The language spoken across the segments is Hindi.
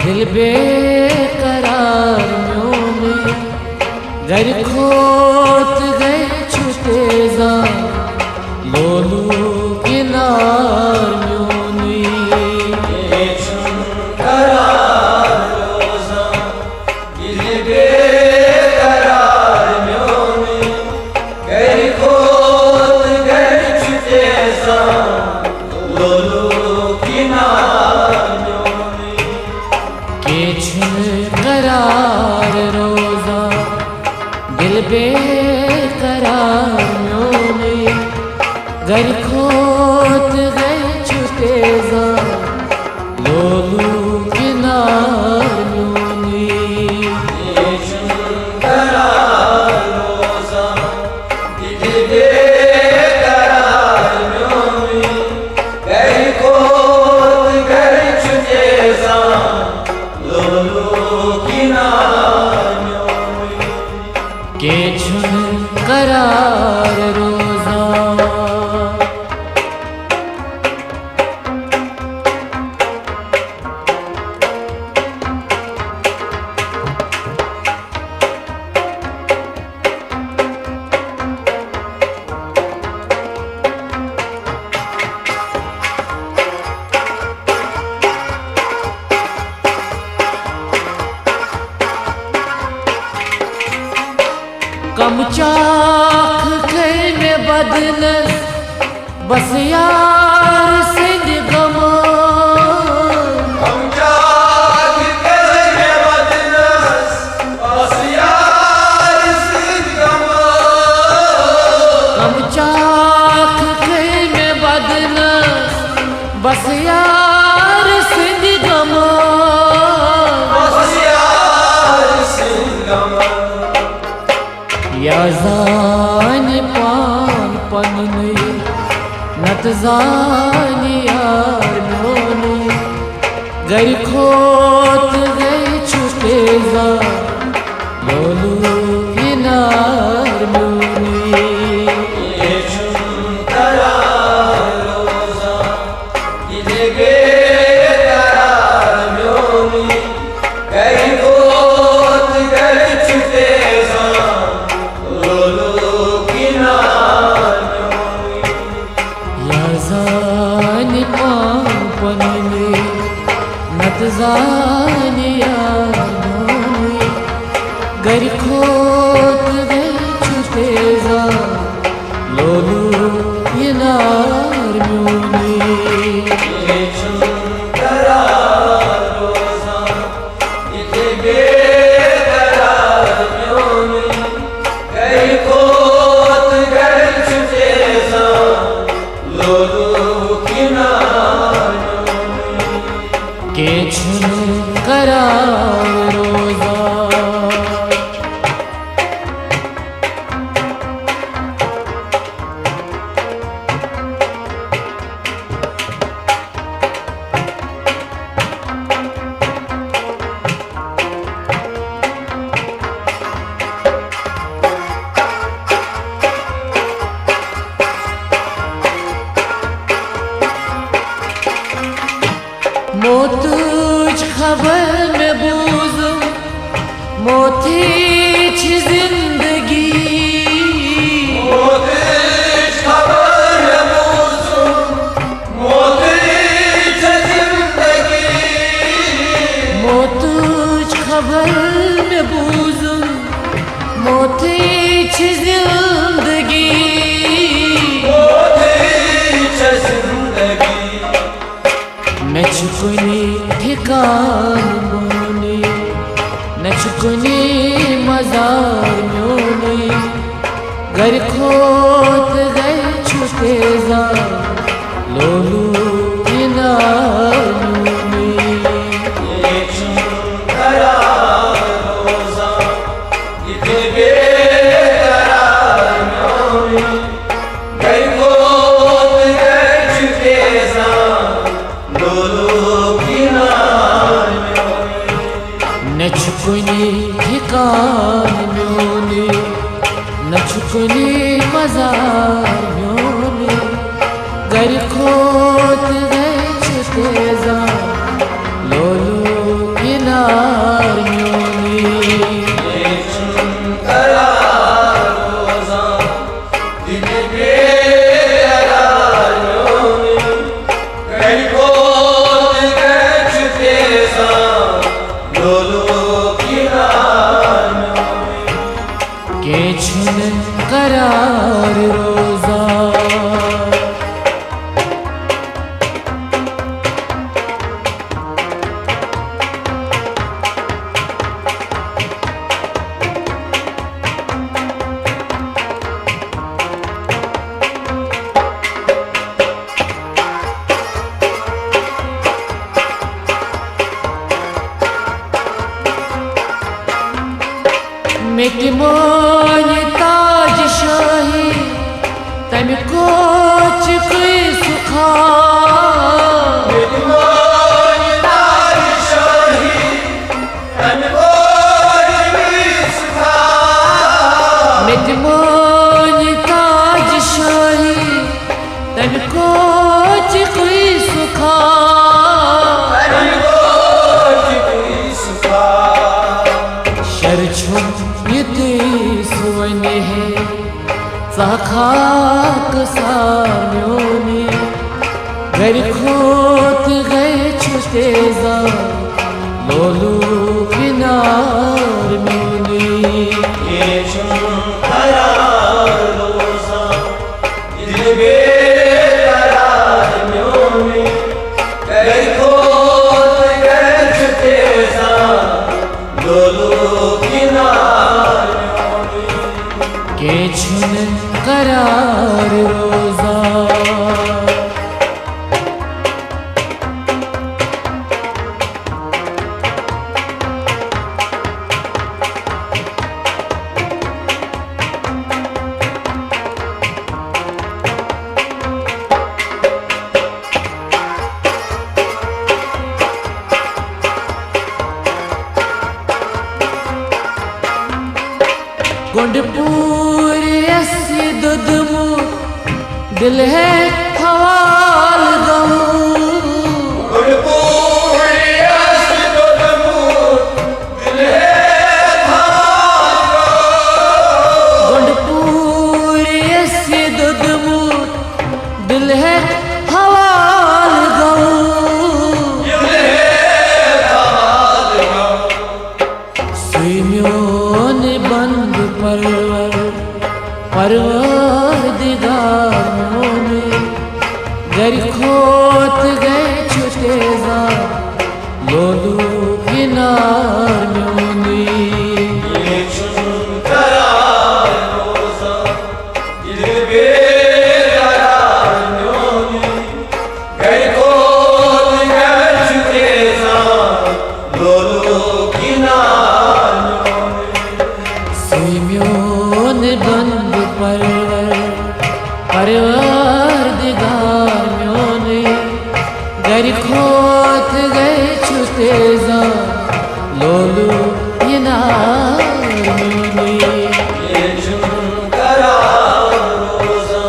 दिल बेकरार में घर खोत गए छुटे जा लोलू किनार करार रोजा दिल बेकरार में घर खोत गए छुटे जा लोलू किनार के झुन करार रोजा कम चाख खे में बदल बस यार सिंध गमा कम चाख खे में बदल बस यार सिंध गमा कम चाख खे में बदल बस यार सिंध गमा या जान पान पनने नत जान यार मोने घर खोत गए छुटे जा लोलू किनार मोने जानिया घर खोत गए छुटे जा लोलू किनार मोने के झुन करार रोजा मोतुझ खबर में बूज़ मोती छी जिंदगी मोतीच खबर में बूज़ मोती छी जिंदगी मोतुझ खबर में बूज़ मोती छी जिंदगी न चुकनी ठिकान मोने न चुकनी मजार मोने घर खोत गए छुटे जा लोलू किनार मोने न चुकनी ठिकान मोने न चुकनी मजार मोने घर खोत गए छुटे जा लोलू मेति मोनि ताज शाही तम कोच कोई सुखा मेति मोनि ताज शाही तम कोच कोई सुखा मेति मोनि ताज शाही तम कोच कोई सुखा शर छुम ये सुवने है खाक साम्योने घर खोत गए छुटे जा लोलू किनार म्योने ये छुम करार रोजा दिल बेकरार म्योने घर खोत गए छुटे जा लोलू किनार म्योने के छुन करार रोजा गुंडपुर ऐसी दुदमू दिल है हवाल गहूँ गुंडपुर ऐसी दुदमू दिल है हवाल गहूँ गुंडपुर ऐसी दुदमू दिल है हवाल गहूँ सुइम्योन बंद परवरदिगार में घर खोत गए छुटे जा लोलू किनार म्योने ये छुम करार रोजा दिल बेकरार म्योने घर खोत गए छुटे जा लोलू किनार म्योने सुइम्योन बंद परवरदिगार म्योने घर खोत गए छुटे जा लोलू किनार म्योने ये छुम करार रोजा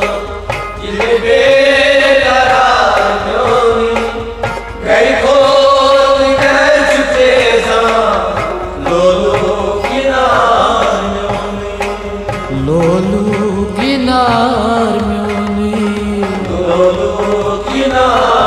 दिल बेकरार म्योने घर खोत गए छुटे जा लोलू किनार म्योने लोलू किनार म्योने लोलू किनार